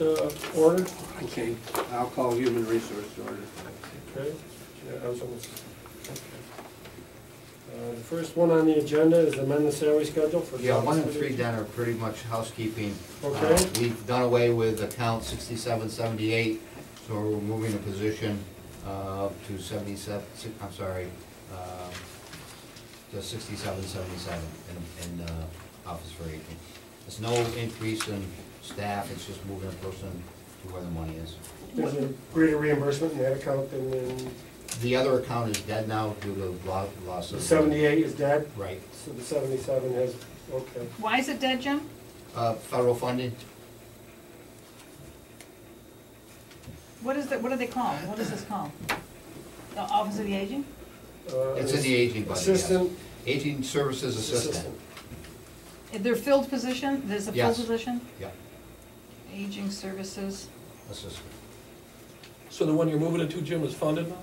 order? Okay, I'll call human resource order. Okay. Yeah, I was almost. Okay. The first one on the agenda is amend the salary schedule for. Yeah, 1 and 3 then are pretty much housekeeping. Okay. We've done away with account 6778, so we're moving a position to 77, I'm sorry, to 6777 in Office for Aging. There's no increase in staff, it's just moving a person to where the money is. There's a greater reimbursement in that account than in, The other account is dead now due to loss the of... 78 is dead, Right. so the 77 has, okay. Why is it dead, Jim? Federal funding? What is it, what do they call it? What is this called? The Office of the Aging? It's in the aging budget, yes. Assistant. Aging Services Assistant. They're filled position? There's a full Yes. position? Yeah, Aging Services. assistant, So the one you're moving into, Jim, is funded now?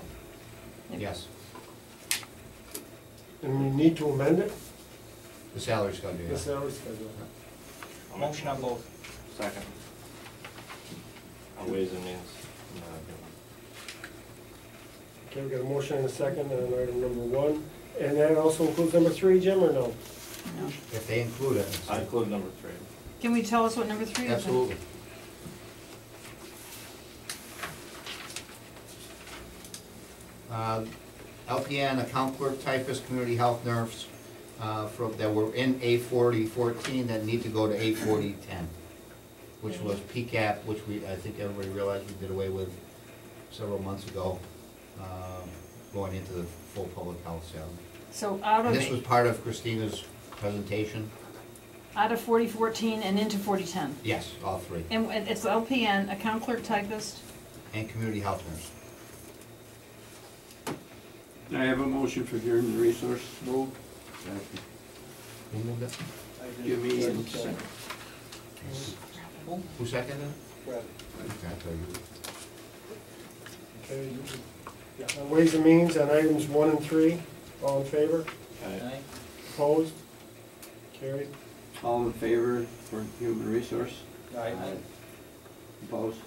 yes. And we need to amend it, The salary schedule, the yes. salary schedule. Motion on both. Second. On Ways and Means. Okay, we got a motion and a second on item number 1. And that also includes number 3, Jim, or no? No. If they include it. I include number 3. Can we tell us what number 3 is? Absolutely. LPN, account clerk, typist, community health nurse, that were in A4014 that need to go to A4010, which was PCAP, which I think everybody realized we did away with several months ago, going into the full public health salary. So out And of, this was part of Christina's presentation. out of 4014 and into 4010? Yes, all 3. And it's LPN, account clerk, typist. And community health nurse. I have a motion for human resource. Move. Who moved it? Give me a second. Who seconded it? Right. Okay, I thought you Okay. On Ways and Means on items 1 and 3, all in favor? Aye. Opposed? Carried. All in favor for human resource? Aye. Opposed?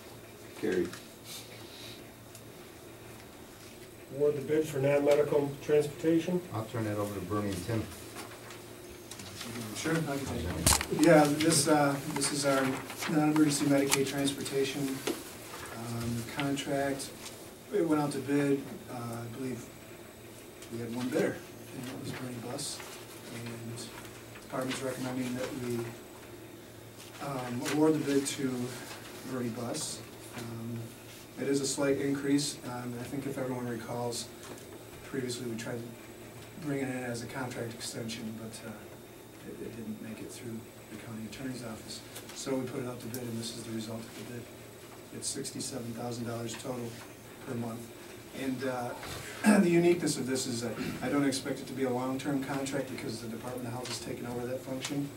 Carried. Award the bid for non-medical transportation. I'll turn that over to Bernie and Tim. Sure, I can take it. Yeah, this is our non-emergency Medicaid transportation contract. It went out to bid, I believe we had one bidder, and it was Bernie Bus. And the department's recommending that we award the bid to Bernie Bus. It is a slight increase. I think if everyone recalls, previously we tried to bring it in as a contract extension, but it didn't make it through the county attorney's office. So we put it out to bid, and this is the result of the bid. It's $67,000 total per month. And the uniqueness of this is that I don't expect it to be a long-term contract because the Department of Health has taken over that function.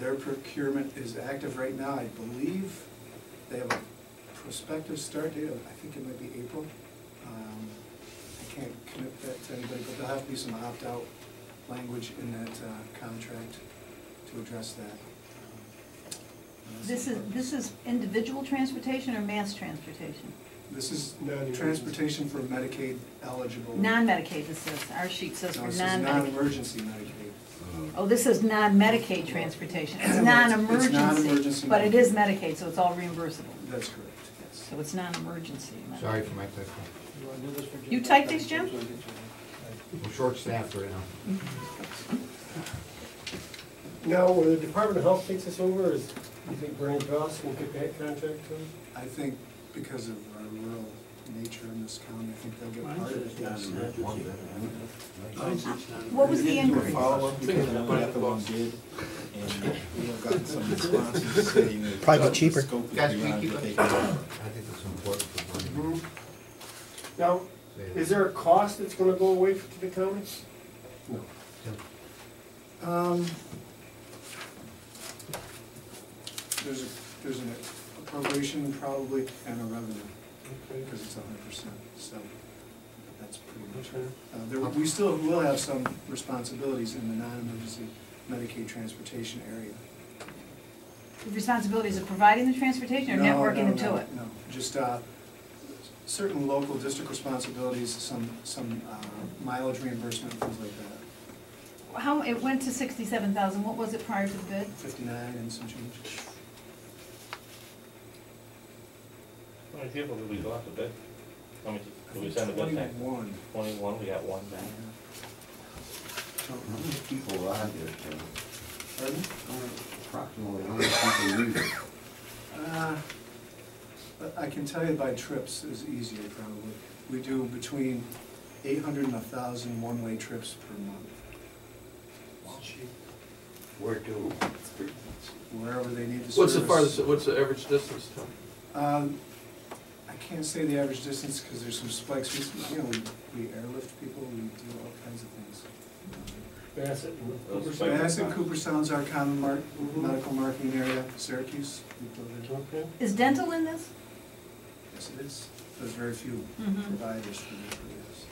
Their procurement is active right now. I believe they have a prospective start date of, I think it might be April. I can't commit that to anybody, but there'll have to be some opt-out language in that contract to address that. This is individual transportation or mass transportation? This is transportation for Medicaid eligible. Non-Medicaid, this is, our sheet says No, for this is non-Medicaid. non-emergency Medicaid. Oh, this is non-Medicaid transportation. It's It's non-emergency, non-emergency but it is Medicaid, so it's all reimbursable. That's correct, yes. So it's non-emergency. Sorry for my typo. You typed these, Jim? We're short-staffed right now. Now, when the Department of Health takes this over, you think Bernie Goss will get that contract too? I think because of our rural nature in this county, I think they'll get part of it. Yes. What was the increase? Follow-up, because I put out the one bid, and we have gotten some responses saying that. Probably cheaper. the scope is Guys, we beyond keep what it. they can do. I think it's important for Bernie. Now, is there a cost that's gonna go away to the county? No. There's an appropriation probably and a revenue, Okay. because it's 100%, so that's pretty much Okay. it. We still will have some responsibilities in the non-emergency Medicaid transportation area. responsibilities of providing the transportation or No, networking no, them to no, it? No, just certain local district responsibilities, some mileage reimbursement, things like that. How, it went to 67,000, what was it prior to the bid? 59 and some change. How many people did we go out to bid? How many, did we send a bid back? 21. 21, we got one back. How many people are there, Tim? Pardon? Approximately how many people use it? I can tell you by trips is easier probably. We do between 800 and 1,000 one-way trips per month. Where to? Wherever they need to What's the service. farthest, what's the average distance, Tom? I can't say the average distance because there's some spikes. We airlift people, we do all kinds of things. Bassett and Those Cooper spikes. Bassett, Cooperstown's our common medical marketing area, Syracuse. we go there. Okay. Is dental in this? Yes, it is. There's very few Mhm. providers for this.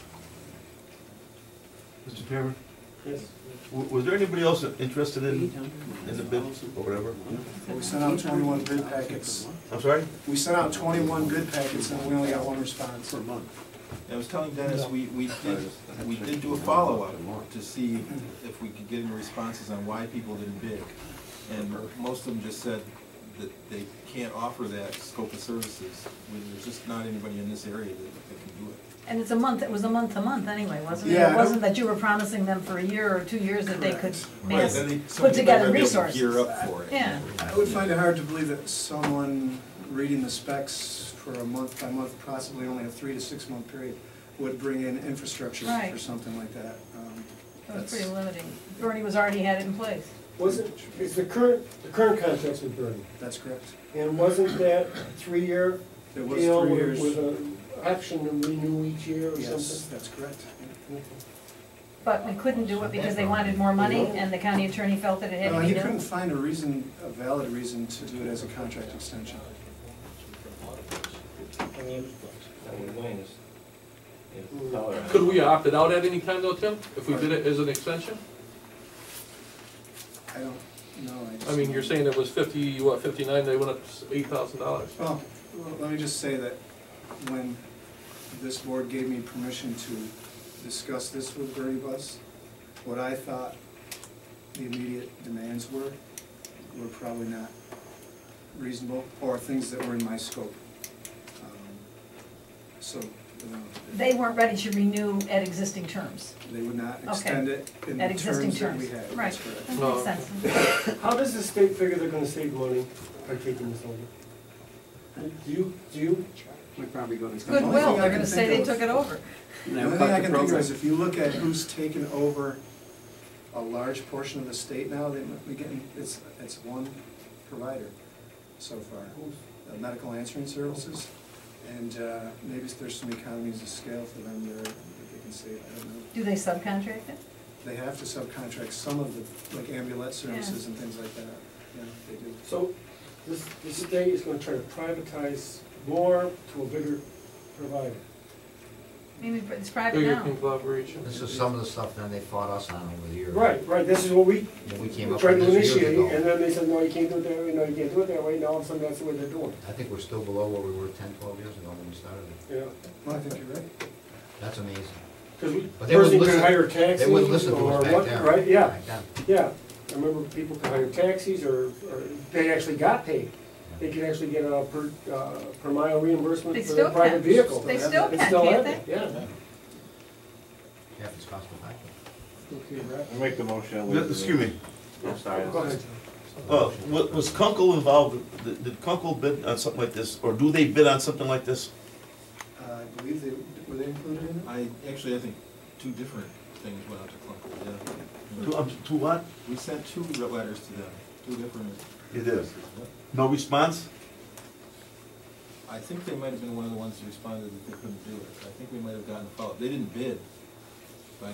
Mr. Chairman, Yes. was there anybody else interested in the bid or whatever? We sent out 21 bid packets. I'm sorry? We sent out 21 bid packets and we only got one response. Per month. I was telling Dennis, we did do a follow-up to see if we could get any responses on why people didn't bid. And most of them just said that they can't offer that scope of services. There's just not anybody in this area that can do it. And it's a month, it was a month to month anyway, wasn't it? Yeah. It wasn't that you were promising them for a year or 2 years that they could Correct. Right, then they- put somebody together might be able to resources. Gear up for it. Yeah. I would find it hard to believe that someone reading the specs for a month-by-month, possibly only a 3 to 6 month period, would bring in infrastructure Right. for something like that. It was pretty limiting. Bernie was already had it in place. Wasn't, is the current contract's with Bernie, That's correct. and wasn't that 3-year It was deal 3 years. with an option to renew each year or Yes, something? that's correct. But we couldn't do it because they wanted more money and the county attorney felt that it had to be He done. couldn't find a valid reason to do it as a contract extension. That we're doing is tell her. Could we opt it out at any time though, Tim, if we did it as an extension? I don't know. I mean, you're saying it was 59, they went up $8,000. Well, let me just say that when this board gave me permission to discuss this with Bernie Bus, what I thought the immediate demands were probably not reasonable, or things that were in my scope. So, They weren't ready to renew at existing terms, they would not extend it in the at existing terms that terms. we had. Right, That's correct. that No. makes sense. How does the state figure they're gonna save money by taking this over? Do you? We're probably gonna. Goodwill, I they're can gonna say think they of- took it over. The only thing I can think of is if you look at who's taken over a large portion of the state now, they might be getting, it's one provider so far, medical answering services. And maybe there's some economies of scale for them there that they can save, I don't know. Do they subcontract it? They have to subcontract some of the, like ambulance services and things like that, yeah, they do. So, the state is gonna try to privatize more to a bigger provider. Maybe it's private Bigger now. conglomeration. This is some of the stuff that they fought us on over the years. Right, this is what we When we came up tried with to this years initiate, ago. and then they said, no, you can't do it that way, no, you can't do it that way, now all of a sudden that's the way they're doing I think we're still below where we were 10, 12 years ago when we started it. it. Yeah. Well, I think you're right. That's amazing. Because we, But they wouldn't person can listen- hire taxis They wouldn't listen to or us back what, then. right, yeah, Back then. yeah. I remember people could hire taxis or they actually got paid. They could actually get a per mile reimbursement They for still their private can. vehicle. They still They can, still can't have they? it, yeah. Half its cost of factor. Okay, right. I make the motion. Excuse me, I'm sorry. Go ahead. was Kunkel involved, did Kunkel bid on something like this, or do they bid on something like this? I believe were they included in it? I think two different things went out to Clunker, yeah. To what? We sent two letters to them, two different. It is. No response? I think they might have been one of the ones that responded that they couldn't do it. I think we might have gotten a follow-up. They didn't bid, but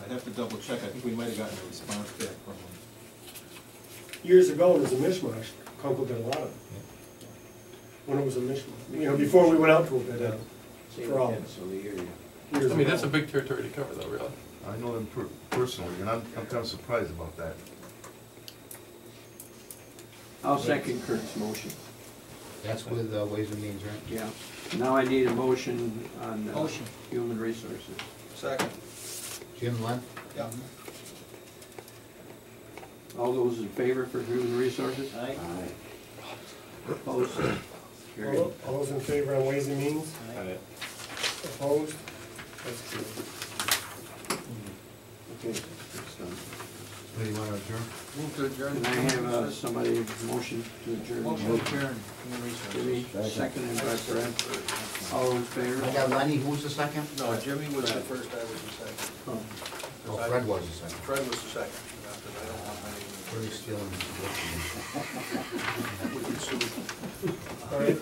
I'd have to double check. I think we might have gotten a response back from them. Years ago, it was a mishmash. Kunkel did a lot of it. When it was a mishmash, before we went out to a bid, for all. Years I mean, that's a ago. big territory to cover though, really. I know them personally, and I'm kind of surprised about that. I'll second Kurt's motion. That's with Ways and Means, right? Yeah. Now I need a motion on Motion. human resources. Second. Jim, Len? Yeah. All those in favor for human resources? Aye. Opposed? Carried. All those in favor on Ways and Means? Aye. Opposed? That's good. Okay, that's done. What do you want to adjourn? Move to adjourn. Can I have somebody motion to adjourn? Motion to adjourn. Human Jimmy, resources. seconded by Fred. All in favor? I got Lenny, who was the second? No, Jimmy was the first, I was the second. Oh, Fred was the second. Fred was the second. Because I don't want my Where are you stealing this? All right.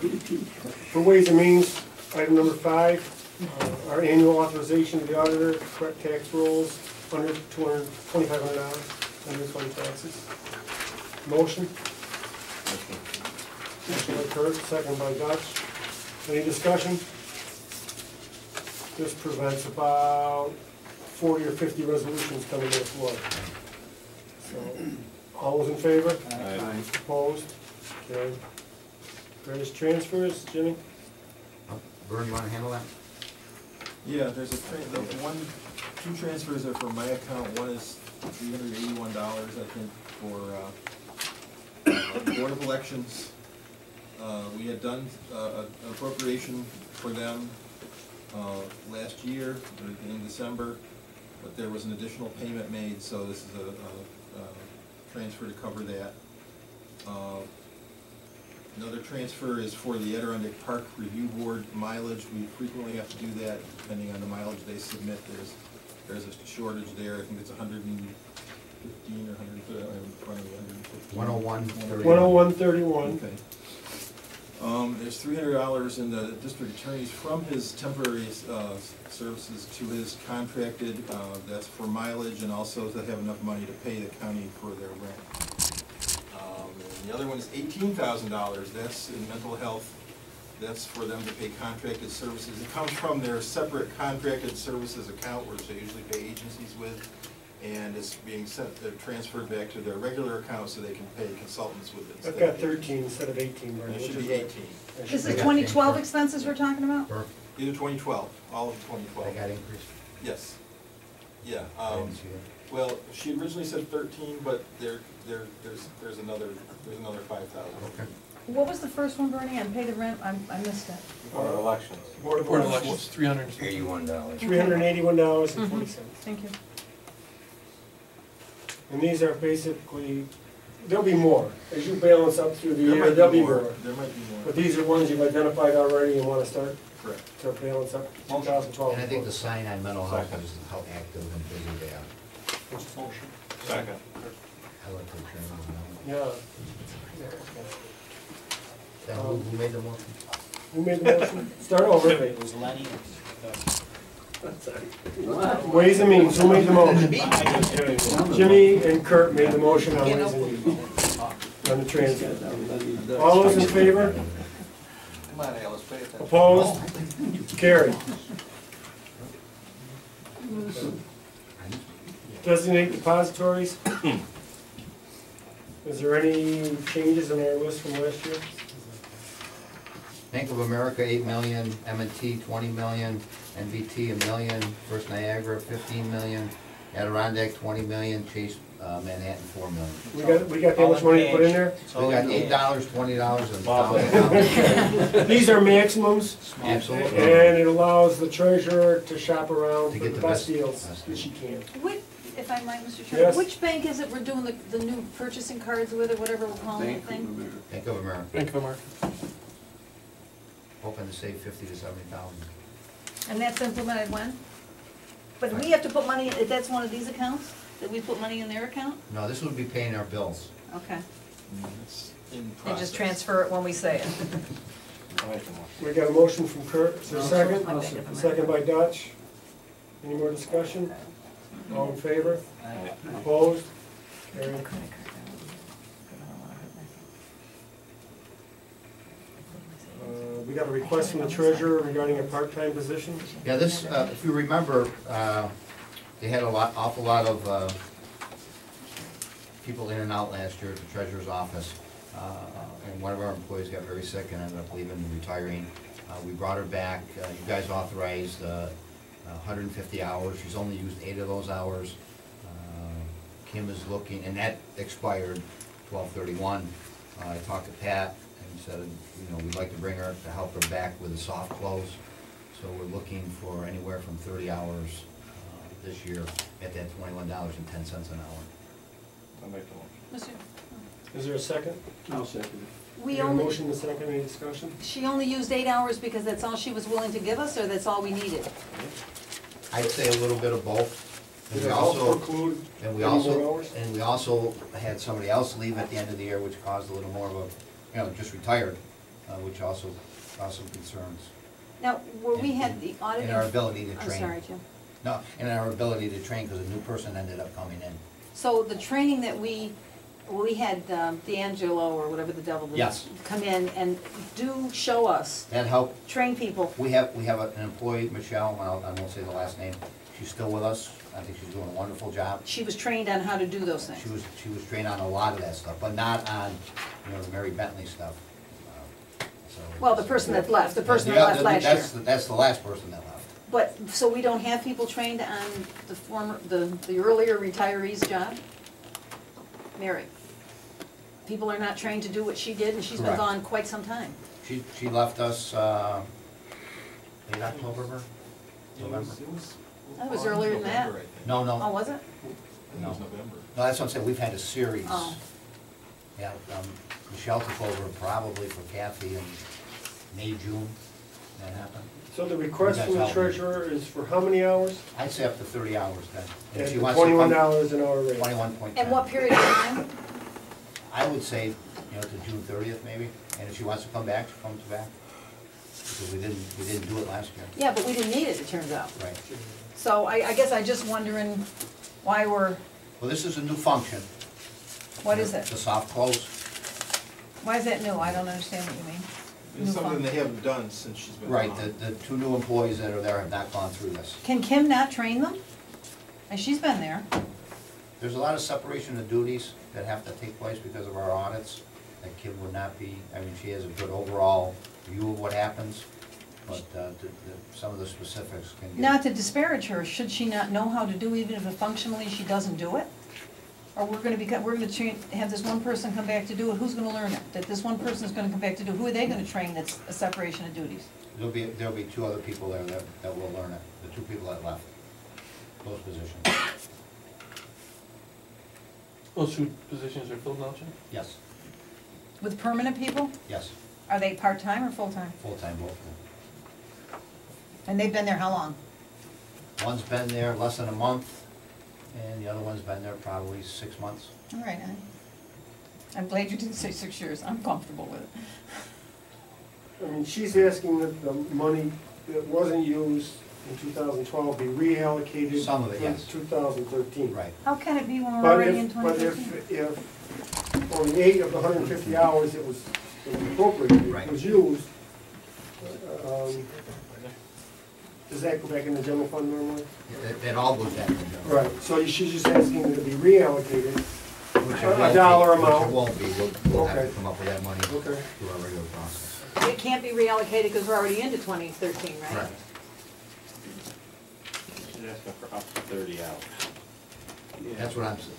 For Ways and Means, item number 5, our annual authorization to the auditor to correct tax rolls under $2,500 under fund taxes. Motion? Motion by Kurt, second by Dutch. Any discussion? This prevents about 40 or 50 resolutions coming to the floor. So, all those in favor? Aye. Opposed? Carried. Various transfers, Jimmy? Vern, you want to handle that? Yeah, there's two transfers are from my account. One is $381, I think, for Board of Elections. We had done an appropriation for them last year in December, but there was an additional payment made, so this is a transfer to cover that. Another transfer is for the Adirondack Park Review Board mileage. We frequently have to do that depending on the mileage they submit. There's a shortage there. I think it's 115 or 130, I have in front of me, 115. 101. 101.31. Okay. There's $300 in the district attorney's from his temporary services to his contracted. That's for mileage and also to have enough money to pay the county for their rent. And the other one is $18,000. That's in mental health. That's for them to pay contracted services. It comes from their separate contracted services account, which they usually pay agencies with, and it's being transferred back to their regular account so they can pay consultants with it. I've got 13 instead of 18, And Bernie, it which should is be right. 18. This is 2012 expenses we're talking about? Perfect. Either 2012, all of They 2012. got increased. Yes. Yeah. I didn't see that. Well, she originally said 13, but there's another 5,000. Okay. What was the first one, Bernie? And pay the rent? I missed it. Board of Elections. Board of Board of Elections, Elections, $300. $381.40. Thank you. And these are basically, there'll be more. As you balance up through the year, there'll be more. There might be But more. these are ones you've identified already and want to start Correct. to balance up 2012. And I think the sign on mental health is how active and busy they are. Second. I like to adjourn them now. Yeah. Then who made the motion? Who made the motion? Start over. It was Lenny. Ways and Means, who made the motion? Jimmy and Kurt made the motion on Ways and Means. On the transfer. All those in favor? Come on, Alice, pay attention. Opposed? Carried. Designate depositories. Is there any changes in our list from last year? Bank of America, 8 million, M&T, 20 million, NBT, $1 million, First Niagara, 15 million, Adirondack, 20 million, Chase Manhattan, 4 million. We got that much money to put in there? We got $8, $20, and $1,000. These are maximums, Absolutely. and it allows the treasurer to shop around To for get the the best best- deals best that she can. Which, if I might, Mr. Yes. Chairman, which bank is it we're doing the new purchasing cards with, or whatever we're calling the Bank of thing? America. Bank of America, Bank of America. hoping to save 50 to 70,000. And that's implemented when? But we have to put money, that's one of these accounts, that we put money in their account? No, this would be paying our bills. Okay. It's in And process. just transfer it when we say it. We got a motion from Kurt, is there a second? Like Bank of America. Second by Dutch. Any more discussion? All in favor? Opposed? Carried. We got a request from the treasurer regarding a part-time position. Yeah, this, if you remember, they had awful lot of people in and out last year at the treasurer's office. and one of our employees got very sick and ended up leaving and retiring. We brought her back. You guys authorized 150 hours. She's only used 8 of those hours. Kim is looking, and that expired 12/31. I talked to Pat and said, you know, we'd like to bring her to help her back with a soft close. So we're looking for anywhere from 30 hours this year at that $21.10 an hour. I'll make the motion. Monsieur, Is there a second? I'll second We have a motion and a second, any discussion? she only used 8 hours because that's all she was willing to give us, or that's all we needed? I'd say a little bit of both. And Does we it also also, include and we any more also, hours? and we also had somebody else leave at the end of the year, which caused a little more of a, you know, just retired, which also caused some concerns. Now, where we had the auditing. In our ability to I'm train. sorry, Jim. No, in our ability to train, because a new person ended up coming in. So the training that we had D'Angelo, or whatever the devil it is. Yes. Come in and do show us, That helped. train people. We have an employee, Michelle, and I won't say the last name, she's still with us. I think she's doing a wonderful job. She was trained on how to do those things. She was trained on a lot of that stuff, but not on, you know, the Mary Bentley stuff. So- Well, the person that left, the person that left last year. That's the last person that left. But, so we don't have people trained on the earlier retirees' job? Mary? People are not trained to do what she did, and she's been Correct. gone quite some time. She left us, late October, November? That was earlier than that. November, I think. No, Oh, no, was it? I think it was November. no, that's what I'm saying, we've had a series. Oh. Yeah, Michelle took over probably for Kathy in May, June, that happened. So the request from the That's how- treasurer is for how many hours? I'd say up to 30 hours then. And At she the wants to come- $21 an hour rate. 21.10. And what period of time? I would say, you know, to June 30th maybe, and if she wants to come back, she comes back. Because we didn't do it last year. Yeah, but we didn't need it, it turns out. Right. So I guess I'm just wondering why we're, Well, this is a new function. what is it? The soft close. Why is that new? I don't understand what you mean. It's New something fund. they haven't done since she's been Right, gone. the 2 new employees that are there have not gone through this. Can Kim not train them? And she's been there. There's a lot of separation of duties that have to take place because of our audits. That Kim would not be, I mean, she has a good overall view of what happens, but some of the specifics can get. Not to disparage her, should she not know how to do, even if functionally she doesn't do it? Or we're gonna have this one person come back to do it, who's gonna learn it? That this one person's gonna come back to do, who are they gonna train that's a separation of duties? There'll be 2 other people there that will learn it, the 2 people that left those positions. Those 2 positions are filled now, Jim? Yes, With permanent people? yes, Are they part-time or full-time? full-time both. And they've been there how long? One's been there less than a month, and the other one's been there probably 6 months. All right, I'm glad you didn't say 6 years, I'm comfortable with it. I mean, she's asking that the money that wasn't used in 2012 be reallocated. Some of it, yes. For 2013. Right. How can it be when we're But already in if, but 2013? if only 8 of the 150 hours that was appropriated Right. was used, does that go back in the general fund normally? It all goes back to the general. Right, so she's just asking that it be reallocated. Which it A won't dollar be, amount. Which it won't be, we'll have to Okay. come up with that money through Okay. our regular process. It can't be reallocated because we're already into 2013, right? Correct. She's asking for up to 30 hours. That's what I'm saying.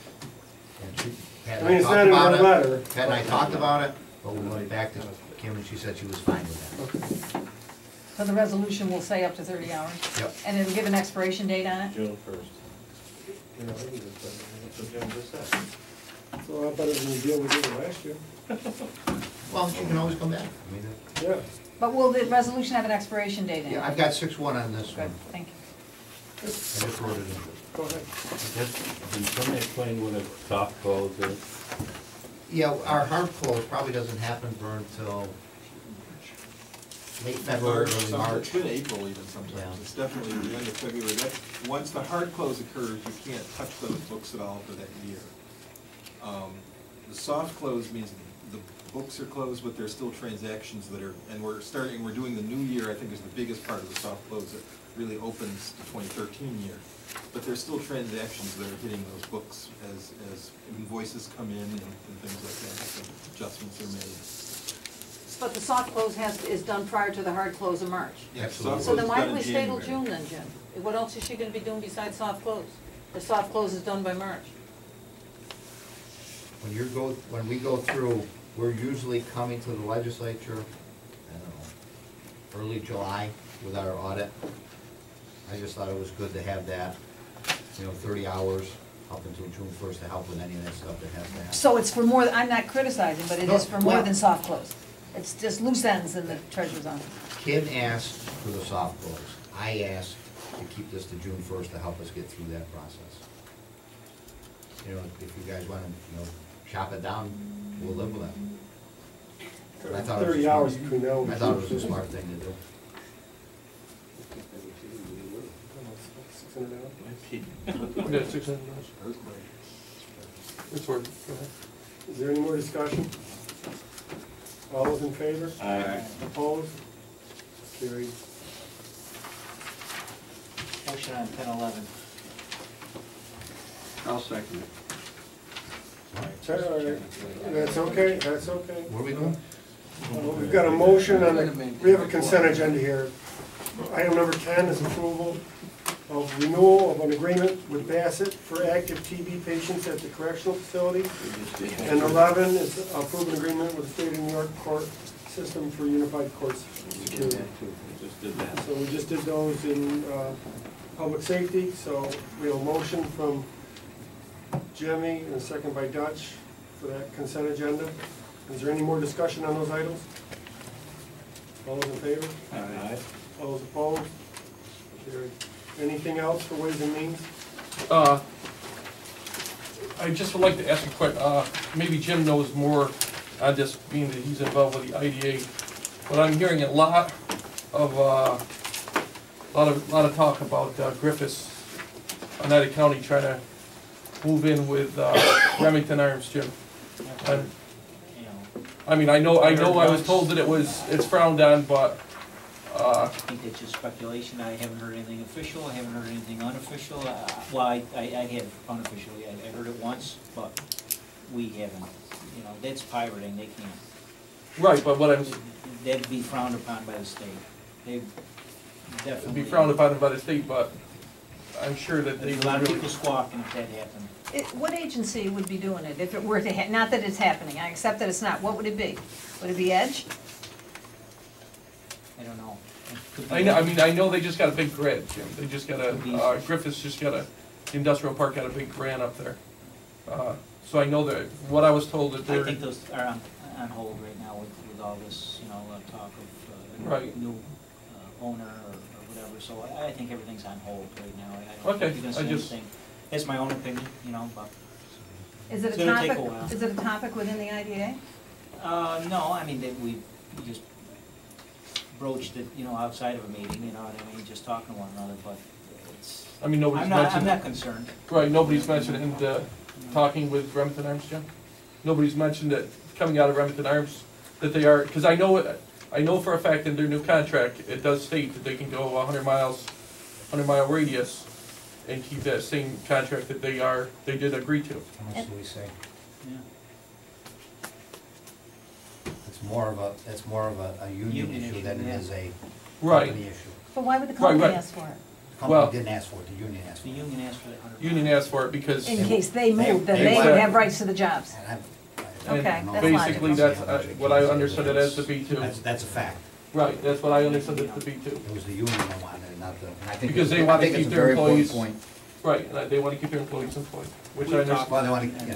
And she, Pat I and mean, I it's talked not in about her it. letter. Pat and I talked about it, but we went back to Kim and she said she was fine with Okay. So the resolution will say up to 30 hours? that. Yep. And it'll give an expiration date on it? June 1st. That's what Jim just said. It's a lot better than the deal we did last year. Well, she can always come back. I mean, Yeah. But will the resolution have an expiration date in it? yeah, I've got 6-1 on this Good, one. thank you. I just wrote it in. Go ahead. Can somebody explain what a soft close is? Yeah, our hard close probably doesn't happen for until late February, early It's March. been April even sometimes. Yeah. It's definitely the end of February. Once the hard close occurs, you can't touch those books at all for that year. The soft close means the books are closed, but there's still transactions that are, and we're doing the new year, I think is the biggest part of the soft close that really opens the 2013 year. But there's still transactions that are hitting those books as invoices come in and things like that, so adjustments are made. But the soft close is done prior to the hard close of March. Yeah, Absolutely. soft So then close is why done do in we stay till January. June then, Jim? What else is she gonna be doing besides soft close? The soft close is done by March. When we go through, we're usually coming to the legislature, I don't know, early July with our audit. I just thought it was good to have that, 30 hours up until June 1st to help with any of that stuff that has to happen. So it's for more, I'm not criticizing, but it No, is for more well- than soft close. It's just loose ends in the treasurer's office. Kim asked for the soft close. I asked to keep this to June 1st to help us get through that process. If you guys want to, chop it down, we'll live with it. But I thought it was 30 a hours smart- between now and. I thought it was a smart thing to do. We got $600. It's worth it. Go ahead. Is there any more discussion? All those in favor? Aye. Opposed? Carried. Motion on 10-11. I'll second it. All right. That's okay, that's okay. What are we doing? We've got a motion on the, we have a consent agenda here. Item number 10 is approval of renewal of an agreement with Bassett for active TB patients at the correctional facility. And 11 is approve an agreement with the State of New York Court System for Unified Courts Security. Just did that. So we just did those in public safety, so we have a motion from Jimmy and a second by Dutch for that consent agenda. Is there any more discussion on those items? All those in favor? Aye. All those opposed? Carried. Anything else for Ways and Means? I just would like to ask a question, maybe Jim knows more on this, being that he's involved with the IDA, but I'm hearing a lot of talk about Griffiths, Oneida County trying to move in with Remington Arms, Jim. I mean, I know I was told that it's frowned on, but, I think that's just speculation. I haven't heard anything official, I haven't heard anything unofficial. Well, I have unofficially, I heard it once, but we haven't. That's pirating, they can't. right, but what I'm, That'd be frowned upon by the state. They it'd definitely. be frowned upon by the state, but I'm sure that they There's a lot of really. people squawking if that happened. What agency would be doing it if it were to, not that it's happening, I accept that it's not, what would it be? Would it be Edge? I don't know. It could be- I know they just got a big grant, Jim. They just got Griffiths just got the industrial park got a big grant up there. So I know that, what I was told that I they're, think those are on hold right now with all this, talk of Right. new owner or whatever. So I think everything's on hold right now. I don't Okay, think you're gonna I see just- anything. That's my own opinion, but. Is it It's a gonna take topic, a while. is it a topic within the IDA? No, I mean, we just broached it, outside of a meeting, you know what I mean, just talking to one another, but it's, I mean, nobody's I'm not mentioned, concerned. right, nobody's mentioned in the talking with Remington Arms, Jim? Nobody's mentioned that coming out of Remington Arms, that they are, because I know for a fact in their new contract, it does state that they can go 100 miles, 100-mile radius, and keep that same contract that they did agree to. How much do we say? Yeah. It's more of a union Union issue issue, than it yeah. is a Right, company issue. But why would the Right, company right. ask for it? The Well- company didn't ask for it, the union asked for The it. union asked for the 100. union asked for it because, In case they They- moved, then they they would wanted- have rights to the jobs. And Okay, I don't know that's if logical. basically that's what I understood it as to be too. That's a fact. Right, that's what I understood it to be too. It was the union that wanted it, not the, and I think. Because they I wanna think keep it's a their very important employees- point. Right, and they want to keep their employees employed, which I We've understand. talked, Well, they wanna- and, yeah.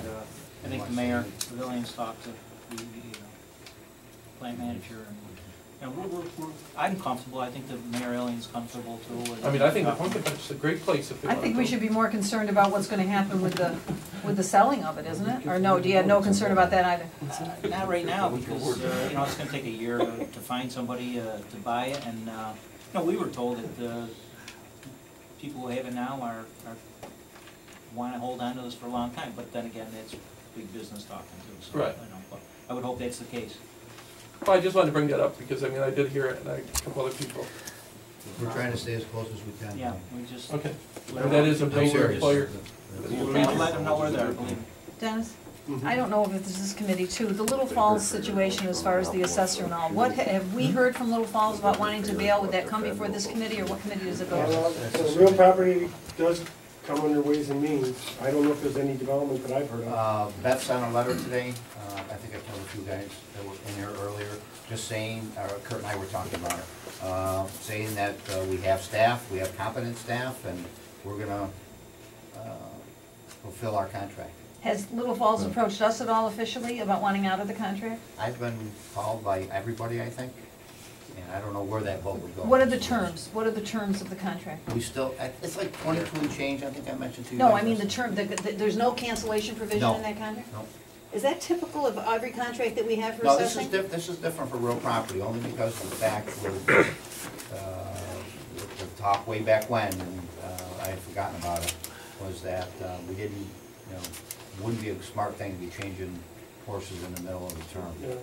I think the mayor, Pavilions talked to the, plant manager, and, I'm comfortable, I think the mayor Ellion's comfortable too. and- I mean, I think the Pumpkin Patch is a great place if they I want to think we go. should be more concerned about what's gonna happen with the selling of it, isn't it? Or no, do you have no concern about that either? Not right now, because, it's gonna take a year to find somebody, to buy it, and, we were told that, people who have it now are wanna hold on to this for a long time, but then again, that's big business talking too, so, Right. But I would hope that's the case. Well, I just wanted to bring that up because, I mean, I did hear it and a couple other people. We're trying to stay as close as we can. Yeah, we just. Okay. And that is a I'm major serious. employer. I'll let them know where they're, believe me. Dennis? I don't know if it's this committee too, the Little Falls situation as far as the assessor and all, what, have we heard from Little Falls about wanting to bail? Would that come before this committee, or what committee does it go to? So real property does come under Ways and Means. I don't know if there's any development that I've heard of. Beth sent a letter today, I think I told a few guys that were in here earlier, just saying, Kurt and I were talking about it, saying that we have staff, we have competent staff, and we're gonna fulfill our contract. Has Little Falls approached us at all officially about wanting out of the contract? I've been called by everybody, I think, and I don't know where that vote would go. What are the terms? What are the terms of the contract? We still, it's like 22 and change, I think I mentioned to you. No, guys. I mean the term, there's no cancellation provision No. in that contract? No. Is that typical of every contract that we have for No, this is assessing? this is different for real property, only because of the fact with the talk way back when, and I had forgotten about it, was that we didn't, you know, wouldn't be a smart thing to be changing horses in the middle of the term. Yeah.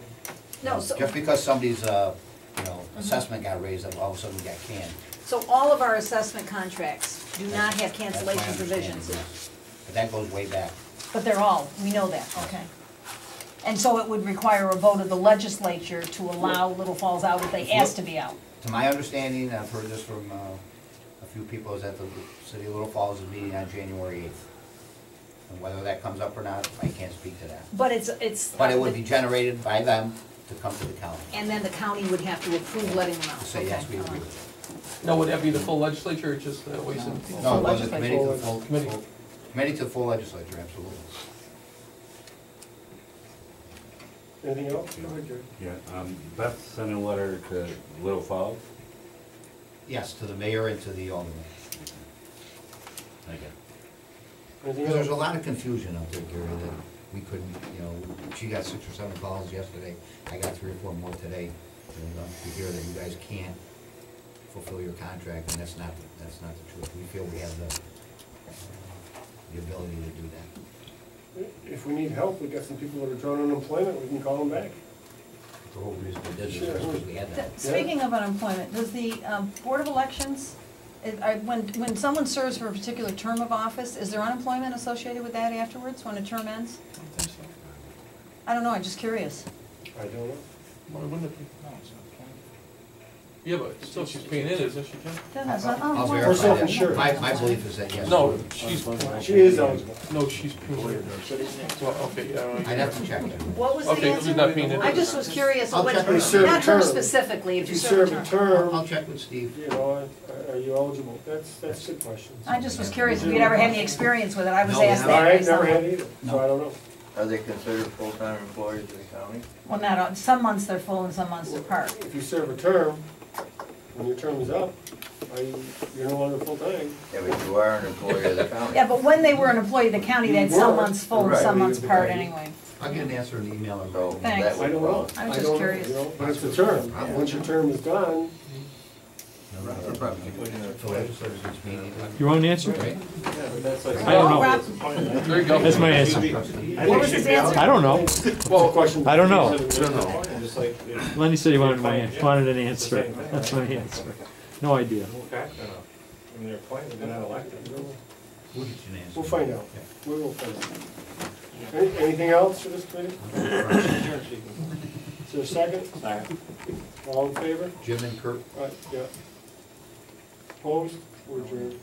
No, so, Just because somebody's, you know, assessment got raised, up, all of a sudden got canned. so all of our assessment contracts do not have That's my cancellation understanding, provisions? yes. But that goes way back. But they're all, we know that, okay. And so it would require a vote of the legislature to allow Little Falls out if they ask to be out? To my understanding, I've heard this from a few people, is that the city of Little Falls is meeting on January 8th. And whether that comes up or not, I can't speak to that. But it's. But it would be generated by them to come to the county, And then the county would have to approve letting them out? to say, yes, we Okay, agree all right. with Now, would that be the full legislature or just Ways and? it. No, it was a Legislature. committee to the full, Committee. committee to the full legislature, absolutely. Anything else? Go ahead, Jerry. Yeah, Beth sent a letter to Little Falls. Yes, to the mayor and to the alderman. Okay. Anything Because there's a else? lot of confusion out there, Gary, that we couldn't, you know, she got 6 or 7 calls yesterday, I got 3 or 4 more today, and to hear that you guys can't fulfill your contract, and that's not the truth. We feel we have the ability to do that. If we need help, we got some people that are drawing unemployment, we can call them back. The whole reason we did this Sure. is because we had that. Speaking of unemployment, does the Board of Elections, when someone serves for a particular term of office, is there unemployment associated with that afterwards, when a term ends? I don't think so. I don't know, I'm just curious. I don't know. Why wouldn't it be? No, it's not appointed. Yeah, but still she's paying in, isn't she, Jim? Dennis, I'll oh, verify For that. self-insured. My belief is that yes. No, she's, She is eligible. no, she's paying in. Well, okay, yeah. I'd have to check that. what was the Okay, who's not answer? paying in? I just was curious, I'll what, check with her. not her Term. specifically, if If you you serve serve a a term. I'll term, check with Steve. you know, are you eligible? That's a good question. I just was curious if you'd ever had any experience with it, I was No, we asked haven't. that. I by ain't never someone. had either, so I don't know. Are they considered full-time employees of the county? Well, not, all- some months they're full and some months they're part. If you serve a term, when your term is up, you're no longer full-time. Yeah, but you are an employee of the county. Yeah, but when they were an employee of the county, they had some Were. months full and Right. some months part anyway. I'll get an answer in the email. So Thanks. that I would don't know. qualify. I was I just don't know, curious. you know, but it's a term. Once your term is done, No problem. So legislators each meeting. You want an answer? Right? I don't know. Rob, There you go. That's my answer. what was his answer? I don't know. well, question. I don't know. Just like, Lenny said he wanted an answer. That's my answer. No idea. When they're appointed, they're not elected. We'll get you an answer. We'll find out. We will find out. Anything else for this committee? Is there a second? All in favor? Jim and Kurt. Right, yeah. Opposed? We're adjourned.